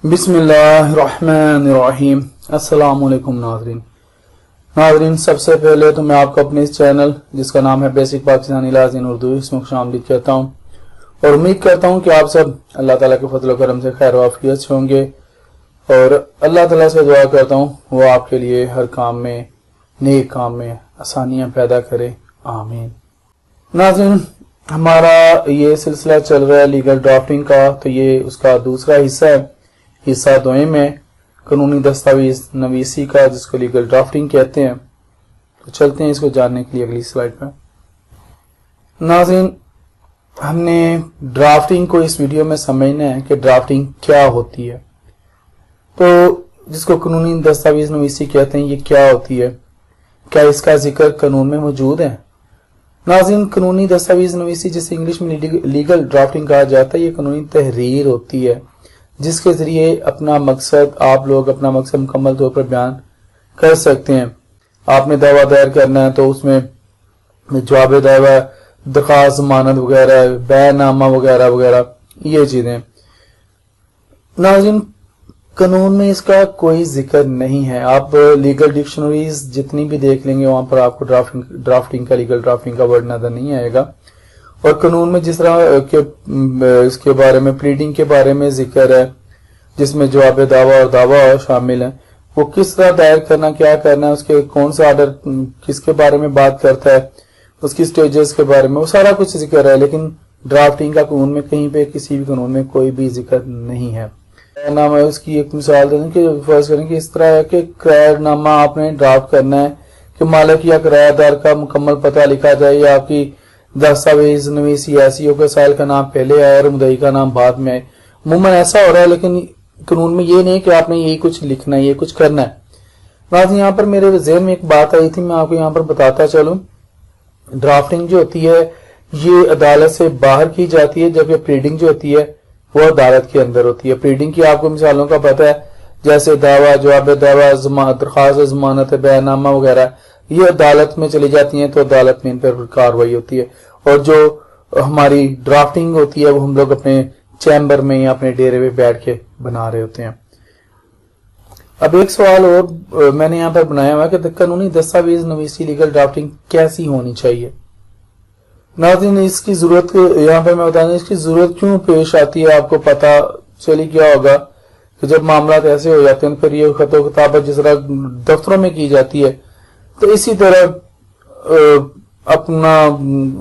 बिस्मिल्लाहिर्रहमानिर्रहीम। अस्सलाम वालेकुम नाज़रीन, सबसे पहले तो मैं आपको अपने इस चैनल जिसका नाम है बेसिक पाकिस्तानी इलाज इन उर्दू इसमें खुशामदीद कहता हूँ और उम्मीद करता हूँ कि आप सब अल्लाह ताला के फजल और करम से खैर वाफियत से होंगे और अल्लाह ताला से दुआ करता हूँ वो आपके लिए हर काम में, नेक काम में आसानियाँ पैदा करे, आमीन। नाज़रीन, हमारा ये सिलसिला चल रहा है लीगल ड्राफ्टिंग का, तो ये उसका दूसरा हिस्सा है। हिस्सा दोयम में कानूनी दस्तावेज नवीसी का, जिसको लीगल ड्राफ्टिंग कहते हैं। तो चलते हैं इसको जानने के लिए अगली स्लाइड पर। नाज़रीन, हमने ड्राफ्टिंग को इस वीडियो में समझना है कि ड्राफ्टिंग क्या होती है। तो जिसको कानूनी दस्तावेज नवीसी कहते हैं, ये क्या होती है, क्या इसका जिक्र कानून में मौजूद है? नाज़रीन, कानूनी दस्तावेज नवीसी जिसे इंग्लिश में लीगल ड्राफ्टिंग कहा जाता है, ये कानूनी तहरीर होती है जिसके जरिए अपना मकसद आप लोग अपना मकसद मुकम्मल तौर पर बयान कर सकते हैं। आपने दावा दायर करना है तो उसमें जवाब दावा, दरखास्त, जमानत वगैरह, बयाननामा वगैरह वगैरह ये चीजें। नाज़रीन, कानून में इसका कोई जिक्र नहीं है। आप लीगल डिक्शनरीज जितनी भी देख लेंगे वहां पर आपको ड्राफ्टिंग का, लीगल ड्राफ्टिंग का वर्ड नजर नहीं आएगा। और कानून में जिस तरह के इसके बारे में, प्लीडिंग के बारे में जिक्र है जिसमें जवाब दावा और दावा शामिल है, वो किस तरह दायर करना, क्या करना है, उसके कौन सा ऑर्डर किसके बारे में बात करता है, उसकी स्टेजेस के बारे में, वो सारा कुछ जिक्र है। लेकिन ड्राफ्टिंग का कानून में कहीं पे किसी भी कानून में कोई भी जिक्र नहीं है। नामा उसकी एक मिसाल दें कि फर्ज करें कि इस तरह है कि किरायानामा आपने ड्राफ्ट करना है कि मालिक या किरायादार का मुकम्मल पता लिखा जाए या आपकी दस्तावेज नवीसी ऐसी हो कि साइल का नाम पहले आए और मुदई का नाम बाद में आए। अमूमन ऐसा हो रहा है, लेकिन कानून में ये नहीं कि आपने यही कुछ लिखना है, ये कुछ करना है। नाज़रीन, यहाँ पर मेरे ज़हन में एक बात आई थी, मैं आपको यहाँ पर बताता चलूं। ड्राफ्टिंग जो होती है ये अदालत से बाहर की जाती है, जबकि प्लीडिंग जो होती है वो अदालत के अंदर होती है। प्लीडिंग की आपको मिसालों का पता है, जैसे दावा, जवाब दावा, दरखास्त, जमानत, बयाननामा वगैरह, ये अदालत में चली जाती हैं तो अदालत में इन पर कार्रवाई होती है। और जो हमारी ड्राफ्टिंग होती है वो हम लोग अपने चैम्बर में या अपने डेरे में बैठ के बना रहे होते हैं। अब एक सवाल और मैंने यहाँ पर बनाया हुआ है कि कानूनी दस्तावेज नवीसी लीगल ड्राफ्टिंग कैसी होनी चाहिए। नाज़रीन, इसकी जरूरत यहाँ पर मैं बताऊँ इसकी जरूरत क्यों पेश आती है। आपको पता चली क्या होगा कि जब मामला ऐसे हो जाते हैं फिर ये खतो किताबत जिस तरह दफ्तरों में की जाती है, तो इसी तरह अपना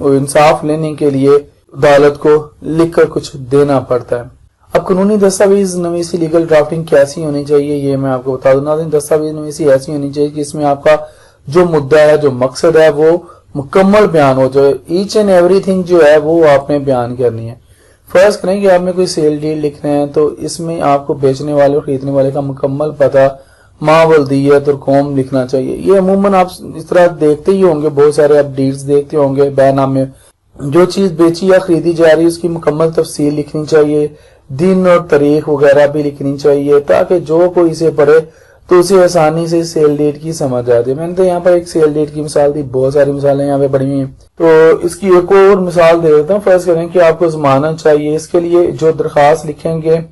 इंसाफ लेने के लिए अदालत को लिखकर कुछ देना पड़ता है। अब कानूनी दस्तावेज नवीसी लीगल ड्राफ्टिंग कैसी होनी चाहिए ये मैं आपको बता दूं। नाज़रीन, दस्तावेज नवीसी ऐसी होनी चाहिए कि इसमें आपका जो मुद्दा है, जो मकसद है, वो मुकम्मल बयान हो जाए। ईच एंड एवरीथिंग जो है वो आपने बयान करनी है। फर्ज करें कि आपने कोई सेल डील लिख रहे हैं तो इसमें आपको बेचने वाले और खरीदने वाले का मुकम्मल पता, मावलदियत और कौम लिखना चाहिए। ये अमूमन आप इस तरह देखते ही होंगे, बहुत सारे आप डील्स देखते होंगे, बयाननामे, जो चीज बेची या खरीदी जा रही है उसकी मुकम्मल तफसील लिखनी चाहिए, दिन और तारीख वगैरह भी लिखनी चाहिए, ताकि जो कोई इसे पढ़े तो उसे आसानी से सेल डेट की समझ आ जाए। मैंने तो यहाँ पर एक सेल डेट की मिसाल दी, बहुत सारी मिसालें यहाँ पे पड़ी हुई हैं। तो इसकी एक और मिसाल दे देता हूँ। फर्ज करें कि आपको जमानत चाहिए, इसके लिए जो दरखास्त लिखेंगे,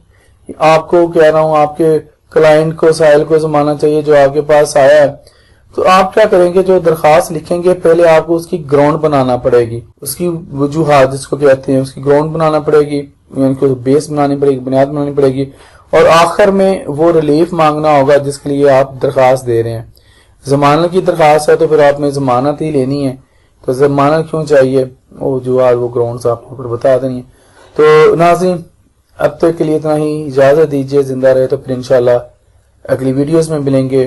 आपको कह रहा हूँ आपके क्लाइंट को, साइल को जमानत चाहिए जो आपके पास आया है, तो आप क्या करेंगे, जो दरखास्त लिखेंगे पहले आपको उसकी ग्राउंड बनाना पड़ेगी, उसकी वजूहात जिसको कहते हैं उसकी ग्राउंड बनाना पड़ेगी, यानी कि बेस बनानी पड़ेगी, बुनियाद बनानी पड़ेगी, और आखिर में वो रिलीफ मांगना होगा जिसके लिए आप दरखास्त दे रहे हैं। जमानत की दरखास्त है तो फिर आपने जमानत ही लेनी है, तो जमानत क्यों चाहिए, वो वजूहात, वो ग्राउंड्स आपको फिर बता देनी है। तो नाज़रीन, अब तक के लिए इतना ही, इजाजत दीजिए। जिंदा रहे तो फिर इंशाल्लाह अगली वीडियोस में मिलेंगे।